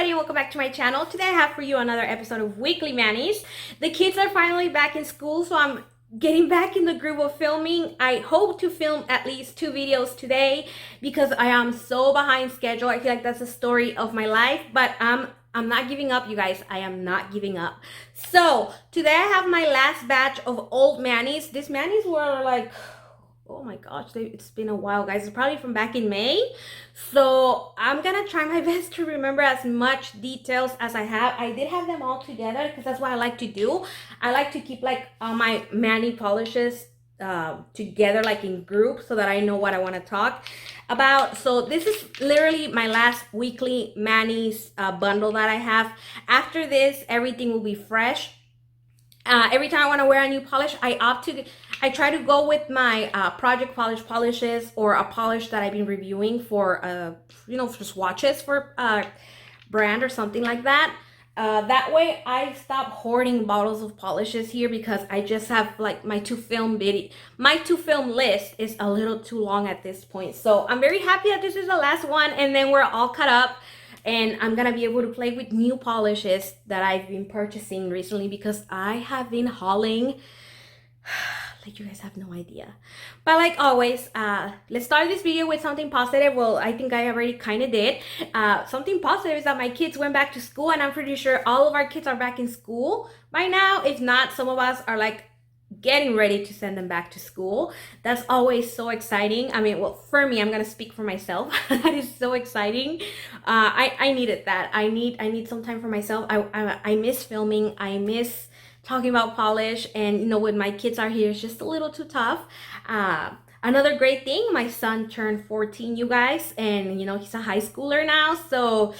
everybody, and welcome back to my channel. Today I have for you another episode of Weekly Manis. The kids are finally back in school, so I'm getting back in the groove of filming. I hope to film at least 2 videos today because I am so behind schedule. I feel like that's the story of my life, but I'm not giving up, you guys. I am not giving up. So today I have my last batch of old manis. These manis were like, oh my gosh, it's been a while, guys. It's probably from back in May. So I'm gonna try my best to remember as much details as I have. I did have them all together because that's what I like to do. I like to keep like all my mani polishes together, like in groups, so that I know what I want to talk about. So this is literally my last weekly manis bundle that I have. After this, everything will be fresh. Every time I want to wear a new polish, I try to go with my project polishes, or a polish that I've been reviewing for for swatches for brand or something like that. That way I stop hoarding bottles of polishes here, because I just have like my to film list is a little too long at this point. So I'm very happy that this is the last one, and then we're all caught up. And I'm gonna be able to play with new polishes that I've been purchasing recently, because I have been hauling like you guys have no idea. But like always, let's start this video with something positive. Well, I think I already kind of did. Something positive is that my kids went back to school, and I'm pretty sure all of our kids are back in school by now. If not, some of us are like getting ready to send them back to school. That's always so exciting. I mean, well, for me, I'm gonna speak for myself. That is so exciting. I needed that. I need some time for myself. I miss filming. I miss talking about polish, and when my kids are here, it's just a little too tough. Another great thing, my son turned 14, you guys, and he's a high schooler now, so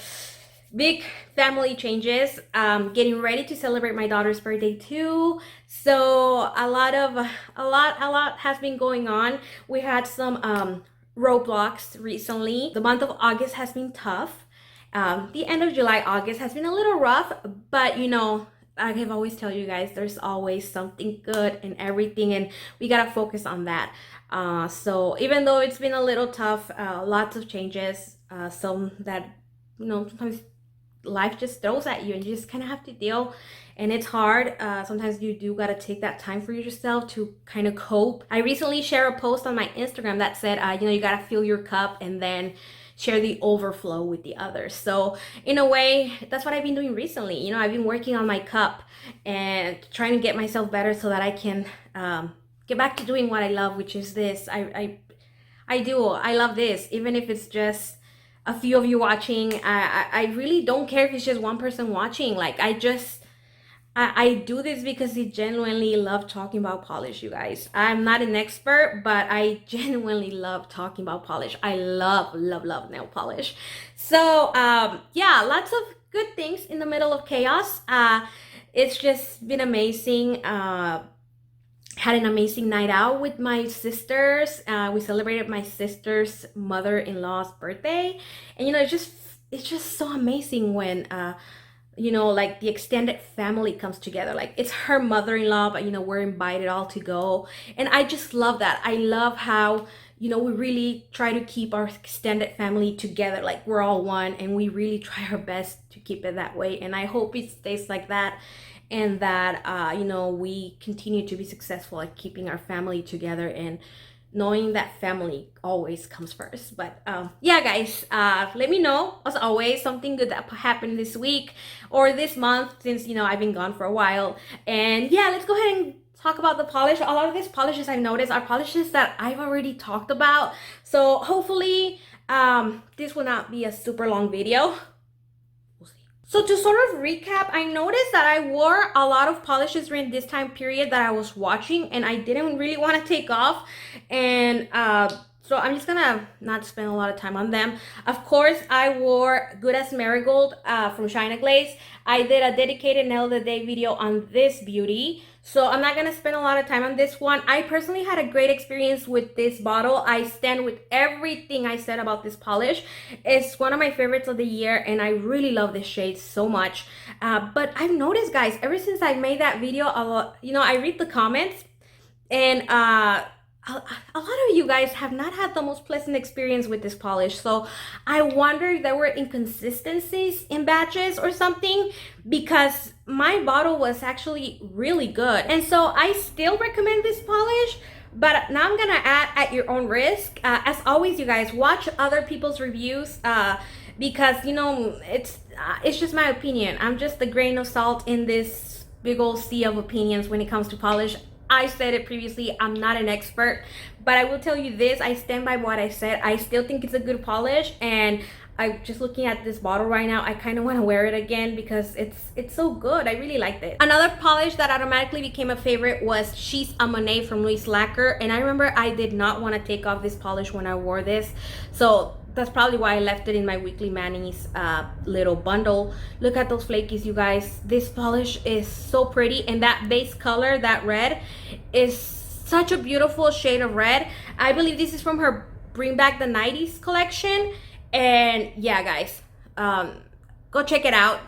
big family changes. Getting ready to celebrate my daughter's birthday too, so a lot has been going on. We had some roadblocks recently. The month of August has been tough. The end of July, August has been a little rough, but I have always tell you guys, there's always something good in everything, and we gotta focus on that. So even though it's been a little tough, lots of changes, some that sometimes life just throws at you, and you just kind of have to deal, and it's hard. Sometimes you do gotta take that time for yourself to kind of cope. I recently shared a post on my Instagram that said, you gotta fill your cup and then share the overflow with the others. So in a way, that's what I've been doing recently. I've been working on my cup and trying to get myself better so that I can get back to doing what I love, which is this. I love this, even if it's just a few of you watching. I really don't care if it's just one person watching. Like, I do this because I genuinely love talking about polish, you guys. I'm not an expert, but I genuinely love talking about polish. I love nail polish. So yeah, lots of good things in the middle of chaos. It's just been amazing. Had an amazing night out with my sisters. We celebrated my sister's mother-in-law's birthday, and it's just so amazing when like the extended family comes together. Like, it's her mother-in-law, but we're invited all to go, and I just love that. I love how we really try to keep our extended family together. Like, we're all one, and we really try our best to keep it that way, and I hope it stays like that, and that we continue to be successful at keeping our family together, and knowing that family always comes first. But yeah, guys, let me know, as always, something good that happened this week or this month, since I've been gone for a while. And yeah, let's go ahead and talk about the polish. A lot of these polishes I've noticed are polishes that I've already talked about, so hopefully this will not be a super long video. So to sort of recap, I noticed that I wore a lot of polishes during this time period that I was watching, and I didn't really want to take off. And so I'm just gonna not spend a lot of time on them. Of course, I wore Good as Marigold from Glaze. I did a dedicated nail of the day video on this beauty, so I'm not gonna spend a lot of time on this one. I personally had a great experience with this bottle. I stand with everything I said about this polish. It's one of my favorites of the year, and I really love this shade so much. But I've noticed, guys, ever since I made that video, a lot, I read the comments, and a lot of you guys have not had the most pleasant experience with this polish. So I wonder if there were inconsistencies in batches or something, because my bottle was actually really good. And so I still recommend this polish, but now I'm gonna add at your own risk. As always, you guys, watch other people's reviews, because you know, it's just my opinion. I'm just a grain of salt in this big old sea of opinions when it comes to polish. I said it previously, I'm not an expert, but I will tell you this, I stand by what I said. I still think it's a good polish, and I'm just looking at this bottle right now. I kind of want to wear it again because it's so good. I really liked it. Another polish that automatically became a favorite was She's a Monet from Reis Lacquer, and I remember I did not want to take off this polish when I wore this, so that's probably why I left it in my weekly manis little bundle. Look at those flakies, you guys. This polish is so pretty, and that base color, that red, is such a beautiful shade of red. I believe this is from her Bring Back the 90s collection, and yeah, guys, go check it out.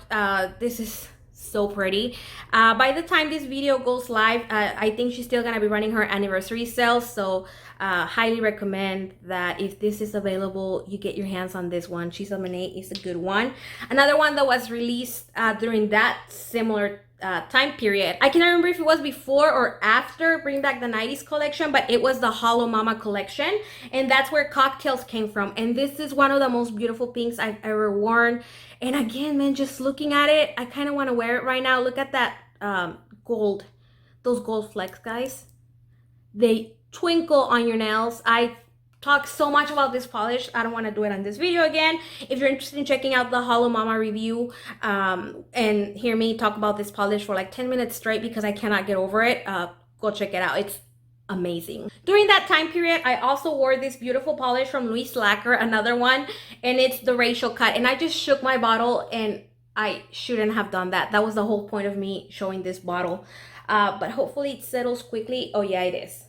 This is so pretty. By the time this video goes live, I think she's still gonna be running her anniversary sale, so highly recommend that if this is available, you get your hands on this one. She's a Monet is a good one. Another one that was released during that similar time period, I cannot remember if it was before or after Bring Back the 90s collection, but it was the Hollow Mama collection, and that's where Cocktails came from. And this is one of the most beautiful pinks I've ever worn. And again, man, just looking at it, I kind of want to wear it right now. Look at that gold, those gold flecks, guys. They twinkle on your nails. I talk so much about this polish, I don't want to do it on this video again. If you're interested in checking out the Hollow Mama review and hear me talk about this polish for like 10 minutes straight because I cannot get over it, go check it out. It's amazing. During that time period, I also wore this beautiful polish from Reis Lacquer, another one, and it's the Racial Cut, and I just shook my bottle, and I shouldn't have done that. That was the whole point of me showing this bottle, but hopefully it settles quickly. Oh yeah, it is.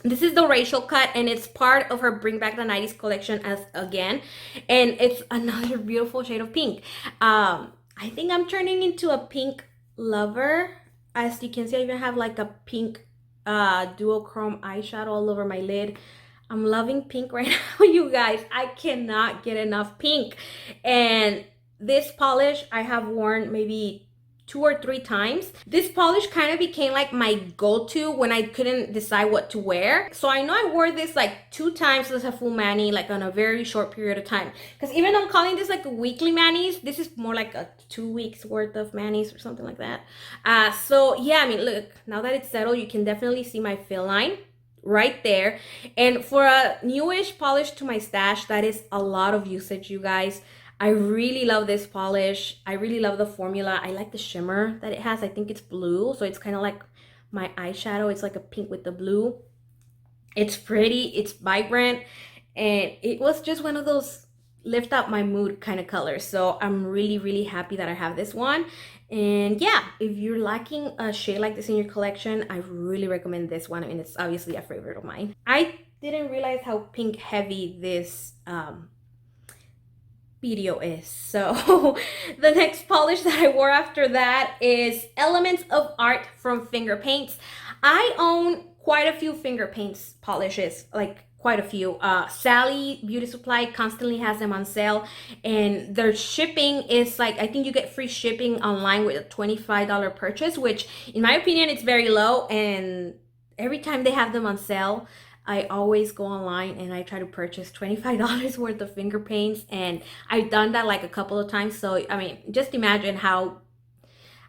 This is the Racial Cut, and it's part of her Bring Back the 90s collection as again, and it's another beautiful shade of pink. I think I'm turning into a pink lover. As you can see, I even have like a pink duochrome eyeshadow all over my lid. I'm loving pink right now, you guys. I cannot get enough pink. And this polish I have worn maybe 2 or 3 times. This polish kind of became like my go-to when I couldn't decide what to wear. So I know I wore this like 2 times as a full mani, like on a very short period of time. Because even though I'm calling this like a weekly manis, this is more like a 2 weeks worth of manis or something like that. So yeah, I mean, look, now that it's settled, you can definitely see my fill line right there. And for a newish polish to my stash, that is a lot of usage, you guys. I really love this polish. I really love the formula. I like the shimmer that it has. I think it's blue, so it's kind of like my eyeshadow. It's like a pink with the blue. It's pretty, it's vibrant, and it was just one of those lift up my mood kind of colors. So I'm really, really happy that I have this one. And yeah, if you're lacking a shade like this in your collection, I really recommend this one. I mean, it's obviously a favorite of mine. I didn't realize how pink heavy this video is. So the next polish that I wore after that is Elements of Art from Finger Paints. I own quite a few finger paints polishes, like quite a few. Sally Beauty Supply constantly has them on sale, and their shipping is like, I think you get free shipping online with a $25 purchase, which in my opinion it's very low. And every time they have them on sale, I always go online and I try to purchase $25 worth of finger paints, and I've done that like a couple of times. So I mean, just imagine how,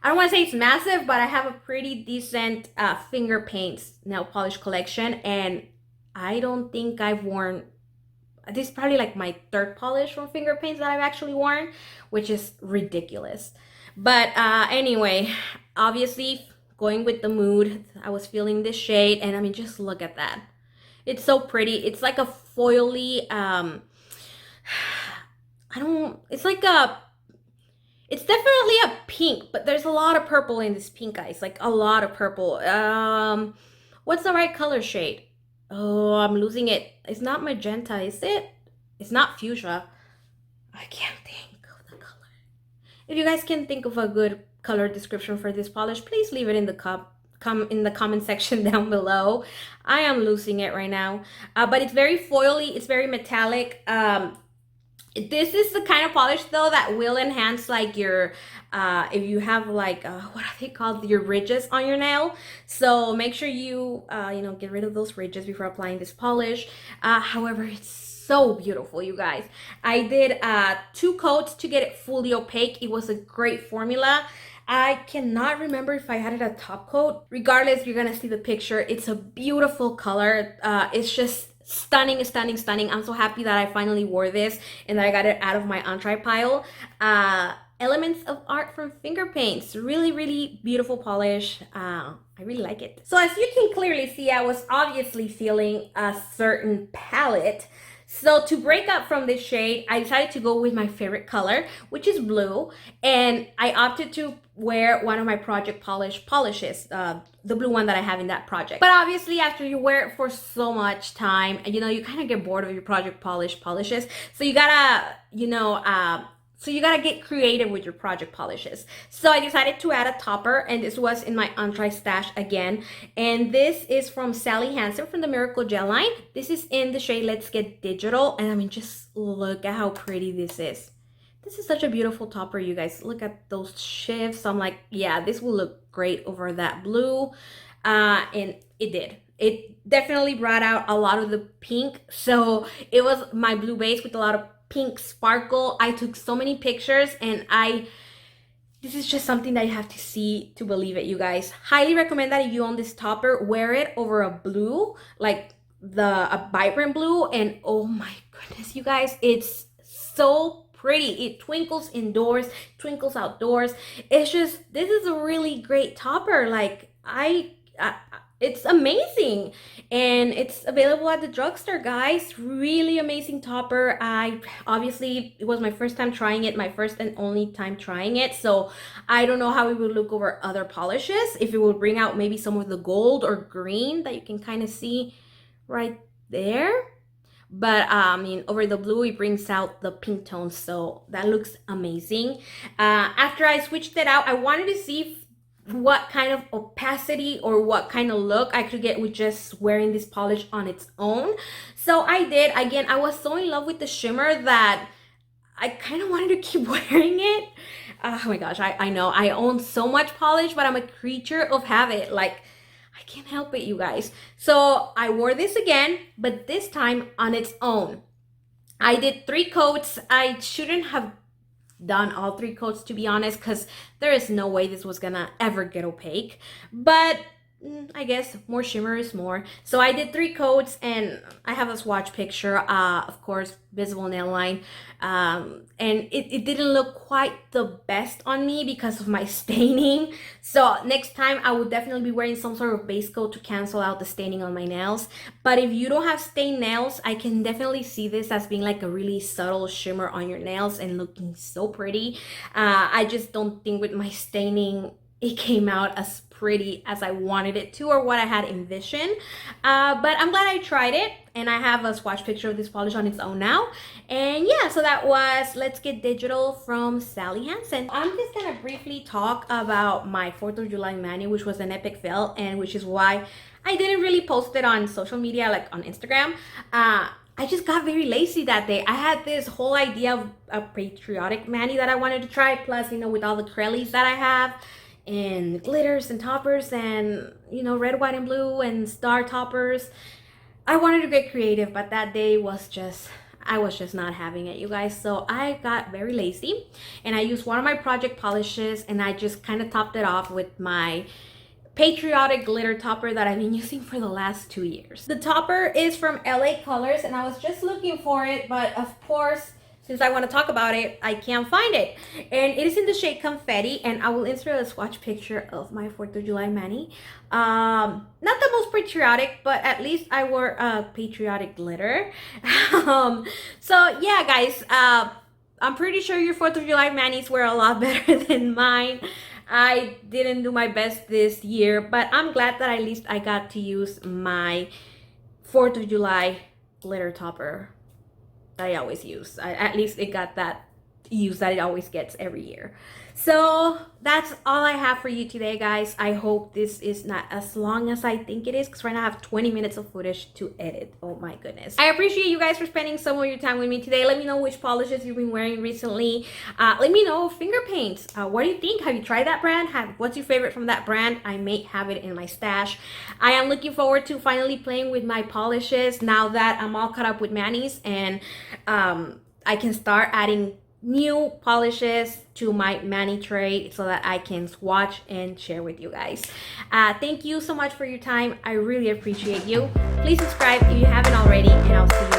I don't want to say it's massive, but I have a pretty decent finger paints nail polish collection, and I don't think I've worn, this is probably like my 3rd polish from finger paints that I've actually worn, which is ridiculous. But anyway, obviously going with the mood, I was feeling this shade, and I mean, just look at that. It's so pretty. It's like a foily, it's definitely a pink, but there's a lot of purple in this pink, guys, like a lot of purple. What's the right color shade? Oh, I'm losing it. It's not magenta, is it? It's not fuchsia. I can't think of the color. If you guys can think of a good color description for this polish, please leave it in the come in the comment section down below. I am losing it right now. But it's very foily, it's very metallic. This is the kind of polish though that will enhance like your if you have like what are they called, your ridges on your nail. So make sure you you know, get rid of those ridges before applying this polish. However, it's so beautiful, you guys. I did 2 coats to get it fully opaque. It was a great formula. I cannot remember if I added a top coat. Regardless, you're gonna see the picture. It's a beautiful color. It's just stunning, stunning, stunning. I'm so happy that I finally wore this and that I got it out of my on-try pile. Elements of art from finger paints. Really, really beautiful polish. I really like it. So as you can clearly see, I was obviously feeling a certain palette. So to break up from this shade, I decided to go with my favorite color, which is blue. And I opted to wear one of my project polishes, the blue one that I have in that project. But obviously after you wear it for so much time, you know, you kind of get bored of your project polishes. So you gotta, you know, so you gotta get creative with your project polishes. So I decided to add a topper, and this was in my on-try stash again. And this is from Sally Hansen from the Marigold gel line. This is in the shade Let's Get Digital. And I mean, just look at how pretty this is. This is such a beautiful topper, you guys. Look at those shifts. I'm like, yeah, this will look great over that blue. And it did. It definitely brought out a lot of the pink. So it was my blue base with a lot of pink sparkle. I took so many pictures, and this is just something that you have to see to believe it, you guys. Highly recommend that if you own this topper, wear it over a blue, like a vibrant blue, and oh my goodness, you guys, it's so pretty. It twinkles indoors, twinkles outdoors. It's just, this is a really great topper. Like it's amazing, and it's available at the drugstore, guys. Really amazing topper. Obviously, it was my first time trying it, my first and only time trying it, so I don't know how it would look over other polishes, if it would bring out maybe some of the gold or green that you can kind of see right there. But I mean, over the blue, it brings out the pink tones, so that looks amazing. After I switched it out, I wanted to see what kind of opacity or what kind of look I could get with just wearing this polish on its own. So I did. Again, I was so in love with the shimmer that I kind of wanted to keep wearing it. Oh my gosh, I know I own so much polish, but I'm a creature of habit. Like, I can't help it, you guys. So I wore this again, but this time on its own. I did 3 coats. I shouldn't have done all 3 coats, to be honest, because there is no way this was gonna ever get opaque. But I guess more shimmer is more. So I did 3 coats, and I have a swatch picture, of course, visible nail line. And it didn't look quite the best on me because of my staining. So next time I would definitely be wearing some sort of base coat to cancel out the staining on my nails. But if you don't have stained nails, I can definitely see this as being like a really subtle shimmer on your nails and looking so pretty. I just don't think with my staining it came out as pretty as I wanted it to, or what I had envisioned. But I'm glad I tried it, and I have a swatch picture of this polish on its own now. And yeah, so that was Let's Get Digital from Sally Hansen. I'm just gonna briefly talk about my 4th of July mani, which was an epic fail, and which is why I didn't really post it on social media, like on Instagram. I just got very lazy that day. I had this whole idea of a patriotic mani that I wanted to try, plus, you know, with all the Crellies that I have, and glitters and toppers, and, you know, red, white, and blue, and star toppers. I wanted to get creative, but that day was just, I was just not having it, you guys. So I got very lazy, and I used one of my project polishes, and I just kind of topped it off with my patriotic glitter topper that I've been using for the last 2 years. The topper is from LA Colors, and I was just looking for it, but of course, since I want to talk about it, I can't find it. And it is in the shade Confetti, and I will insert a swatch picture of my 4th of July mani. Not the most patriotic, but at least I wore a patriotic glitter. So yeah, guys, I'm pretty sure your 4th of July manis were a lot better than mine. I didn't do my best this year, but I'm glad that at least I got to use my 4th of July glitter topper that I always use. At least it got that use that it always gets every year. So that's all I have for you today, guys. I hope this is not as long as I think it is, because right now I have 20 minutes of footage to edit. Oh my goodness. I appreciate you guys for spending some of your time with me today. Let me know which polishes you've been wearing recently. Let me know finger paints. What do you think? Have you tried that brand? What's your favorite from that brand? I may have it in my stash. I am looking forward to finally playing with my polishes now that I'm all caught up with manis, and I can start adding new polishes to my mani tray so that I can swatch and share with you guys. Thank you so much for your time. I really appreciate you. Please subscribe if you haven't already, and I'll see you